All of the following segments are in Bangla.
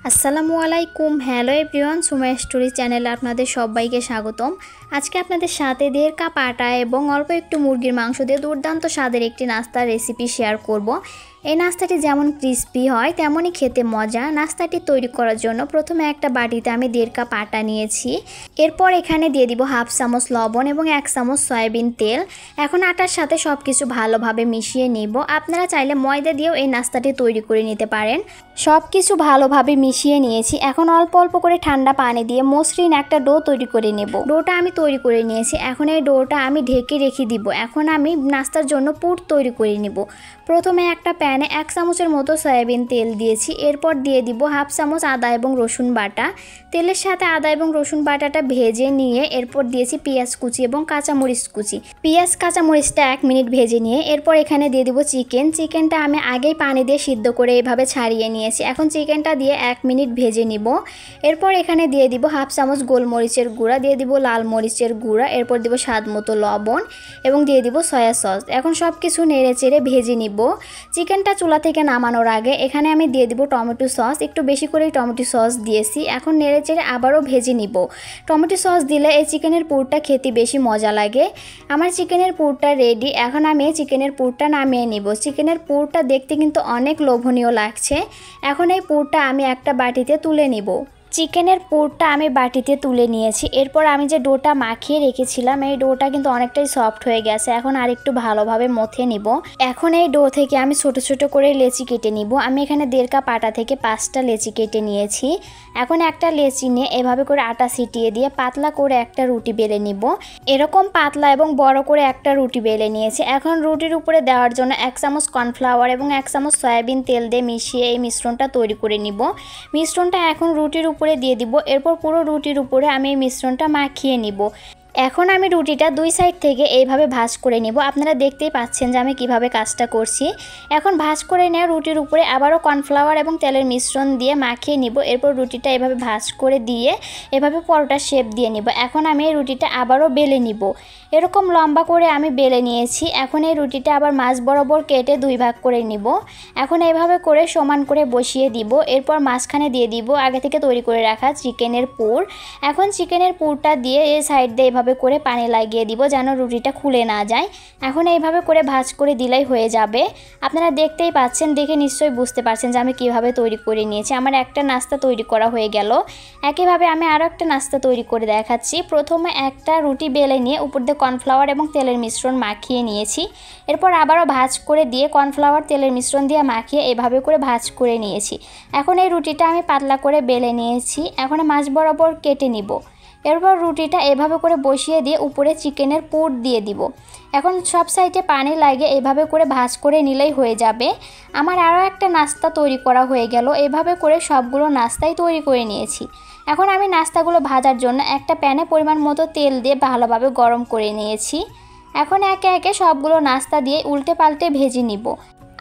আসসালামু আলাইকুম। হ্যালো এভরিওয়ান, সুমাইয়া স্টোরি চ্যানেলে আপনাদের সবাইকে স্বাগতম। আজকে আপনাদের সাথে 1.5 কাপ আটা এবং অল্প একটু মুরগির মাংস দিয়ে দুর্দান্ত স্বাদের একটি নাস্তার রেসিপি শেয়ার করব। এই নাস্তাটি যেমন ক্রিস্পি হয় তেমনই খেতে মজা। নাস্তাটি তৈরি করার জন্য প্রথমে একটা বাটিতে আমি 1.5 কাপ আটা নিয়েছি। এরপর এখানে দিয়ে দিব হাফ চামচ লবণ এবং 1 চামচ সয়াবিন তেল। এখন আটার সাথে সব কিছু ভালোভাবে মিশিয়ে নিব। আপনারা চাইলে ময়দা দিয়েও এই নাস্তাটি তৈরি করে নিতে পারেন। সব কিছু ভালোভাবে মিশিয়ে নিয়েছি। এখন অল্প অল্প করে ঠান্ডা পানি দিয়ে মসৃণ একটা ডো তৈরি করে নেব। ডোটা আমি তৈরি করে নিয়েছি। এখন এই ডোটা আমি ঢেকে রেখে দিব। এখন আমি নাস্তার জন্য পুর তৈরি করে নেব। প্রথমে একটা প্যানে 1 চামচের মতো সয়াবিন তেল দিয়েছি। এরপর দিয়ে দিব হাফ চামচ আদা এবং রসুন বাটা। তেলের সাথে আদা এবং রসুন বাটাটা ভেজে নিয়ে এরপর দিয়েছি পেঁয়াজ কুচি এবং কাঁচামরিচ কুচি। পেঁয়াজ কাঁচামরিচটা 1 মিনিট ভেজে নিয়ে এরপর এখানে দিয়ে দিব চিকেনটা আমি আগেই পানি দিয়ে সিদ্ধ করে এইভাবে ছাড়িয়ে নিয়েছি। এখন চিকেনটা দিয়ে 1 মিনিট ভেজে নিব। এরপর এখানে দিয়ে দিব হাফ চামচ গোলমরিচের গুঁড়া, দিয়ে দিব লাল মরিচের গুঁড়া, এরপর দিব স্বাদ মতো লবণ এবং দিয়ে দিব সয়া সস। এখন সব কিছু নেড়ে চেড়ে ভেজে নিব। চিকেনটা চুলা থেকে নামানোর আগে এখানে আমি দিয়ে দিব টমেটো সস। একটু বেশি করে টমেটো সস দিয়েছি। এখন নেড়ে চেড়ে আবারও ভেজে নিব। টমেটো সস দিলে এই চিকেনের পুরটা খেতে বেশি মজা লাগে। আমার চিকেনের পুরটা রেডি। এখন আমি চিকেনের পুরটা নামিয়ে নিব। চিকেনের পুরটা দেখতে কিন্তু অনেক লোভনীয় লাগছে। এখন এই পুরটা আমি একটা বাটিতে তুলে নিব। চিকেনের পুরটা আমি বাটিতে তুলে নিয়েছি। এরপর আমি যে ডোটা মাখিয়ে রেখেছিলাম এই ডোটা কিন্তু অনেকটাই সফট হয়ে গেছে। এখন আর একটু ভালোভাবে মথে নিব। এখন এই ডো থেকে আমি ছোট ছোট করে লেচি কেটে নিব। আমি এখানে 1.5 কাপ আটা থেকে 5টা লেচি কেটে নিয়েছি। এখন একটা লেচি নিয়ে এভাবে করে আটা ছিটিয়ে দিয়ে পাতলা করে একটা রুটি বেলে নিব। এরকম পাতলা এবং বড় করে একটা রুটি বেলে নিয়েছি। এখন রুটির উপরে দেওয়ার জন্য 1 চামচ কর্নফ্লাওয়ার এবং 1 চামচ সয়াবিন তেল দিয়ে মিশিয়ে এই মিশ্রণটা তৈরি করে নিব। মিশ্রণটা এখন রুটির উপরে দিয়ে দিব। এরপর পুরো রুটির উপরে আমি এই মিশ্রণটা মাখিয়ে নিব। এখন আমি রুটিটা 2 সাইড থেকে এইভাবে ভাঁজ করে নিব। আপনারা দেখতেই পাচ্ছেন যে আমি কিভাবে কাজটা করছি। এখন ভাঁজ করে নেওয়া রুটির উপরে আবারও কর্নফ্লাওয়ার এবং তেলের মিশ্রণ দিয়ে মাখিয়ে নিব। এরপর রুটিটা এভাবে ভাঁজ করে দিয়ে এভাবে পরোটার শেপ দিয়ে নিব। এখন আমি এই রুটিটা আবারও বেলে নিব। এরকম লম্বা করে আমি বেলে নিয়েছি। এখন এই রুটিটা আবার মাঝ বরাবর কেটে 2 ভাগ করে নিব। এখন এইভাবে করে সমান করে বসিয়ে দিব। এরপর মাঝখানে দিয়ে দিব আগে থেকে তৈরি করে রাখা চিকেনের পুর। এখন চিকেনের পুরটা দিয়ে এই সাইড দিয়ে এভাবে করে পানি লাগিয়ে দিব যেন রুটিটা খুলে না যায়। এখন এইভাবে করে ভাঁজ করে দিলেই হয়ে যাবে। আপনারা দেখতেই পাচ্ছেন, দেখে নিশ্চয়ই বুঝতে পারছেন যে আমি কিভাবে তৈরি করে নিয়েছি। আমার একটা নাস্তা তৈরি করা হয়ে গেল। একইভাবে আমি আরও একটা নাস্তা তৈরি করে দেখাচ্ছি। প্রথমে একটা রুটি বেলে নিয়ে উপর দিয়ে কর্নফ্লাওয়ার এবং তেলের মিশ্রণ মাখিয়ে নিয়েছি। এরপর আবারও ভাঁজ করে দিয়ে কর্নফ্লাওয়ার তেলের মিশ্রণ দিয়ে মাখিয়ে এভাবে করে ভাঁজ করে নিয়েছি। এখন এই রুটিটা আমি পাতলা করে বেলে নিয়েছি। এখন মাঝ বরাবর কেটে নিব। এরপর রুটিটা এভাবে করে বসিয়ে দিয়ে উপরে চিকেনের পুর দিয়ে দিব। এখন সব সাইডে পানি লাগিয়ে এভাবে করে ভাঁজ করে নিলেই হয়ে যাবে। আমার আরও একটা নাস্তা তৈরি করা হয়ে গেল। এভাবে করে সবগুলো নাস্তাই তৈরি করে নিয়েছি। এখন আমি নাস্তাগুলো ভাজার জন্য একটা প্যানে পরিমাণ মতো তেল দিয়ে ভালোভাবে গরম করে নিয়েছি। এখন একে একে সবগুলো নাস্তা দিয়ে উল্টে পাল্টে ভেজে নিব।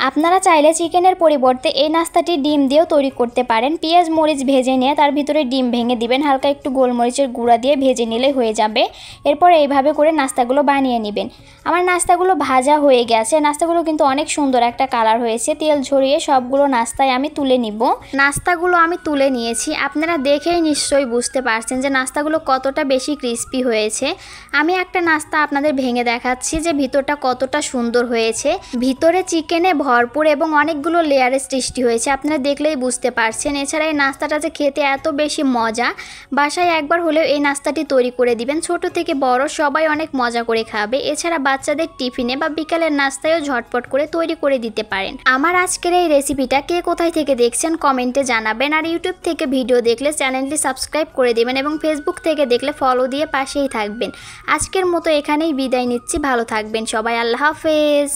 আপনারা চাইলে চিকেনের পরিবর্তে এই নাস্তাটি ডিম দিয়েও তৈরি করতে পারেন। পেঁয়াজ মরিচ ভেজে নিয়ে তার ভিতরে ডিম ভেঙে দিবেন। হালকা একটু গোলমরিচের গুঁড়া দিয়ে ভেজে নিলে হয়ে যাবে। এরপর এইভাবে করে নাস্তাগুলো বানিয়ে নেবেন। আমার নাস্তাগুলো ভাজা হয়ে গেছে। নাস্তাগুলো কিন্তু অনেক সুন্দর একটা কালার হয়েছে। তেল ঝরিয়ে সবগুলো নাস্তায় আমি তুলে নিব। নাস্তাগুলো আমি তুলে নিয়েছি। আপনারা দেখেই নিশ্চয়ই বুঝতে পারছেন যে নাস্তাগুলো কতটা বেশি ক্রিস্পি হয়েছে। আমি একটা নাস্তা আপনাদের ভেঙে দেখাচ্ছি যে ভিতরটা কতটা সুন্দর হয়েছে। ভিতরে চিকেনে ভরপুর এবং অনেকগুলো লেয়ারের সৃষ্টি হয়েছে। আপনারা দেখলেই বুঝতে পারছেন। এছাড়া এই নাস্তাটা যে খেতে এত বেশি মজা, বাসায় একবার হলেও এই নাস্তাটি তৈরি করে দিবেন। ছোট থেকে বড় সবাই অনেক মজা করে খাবে। এছাড়া বাচ্চাদের টিফিনে বা বিকালের নাস্তায়ও ঝটপট করে তৈরি করে দিতে পারেন। আমার আজকের এই রেসিপিটা কে কোথায় থেকে দেখছেন কমেন্টে জানাবেন। আর ইউটিউব থেকে ভিডিও দেখলে চ্যানেলটি সাবস্ক্রাইব করে দেবেন এবং ফেসবুক থেকে দেখলে ফলো দিয়ে পাশেই থাকবেন। আজকের মতো এখানেই বিদায় নিচ্ছি। ভালো থাকবেন সবাই। আল্লাহ হাফেজ।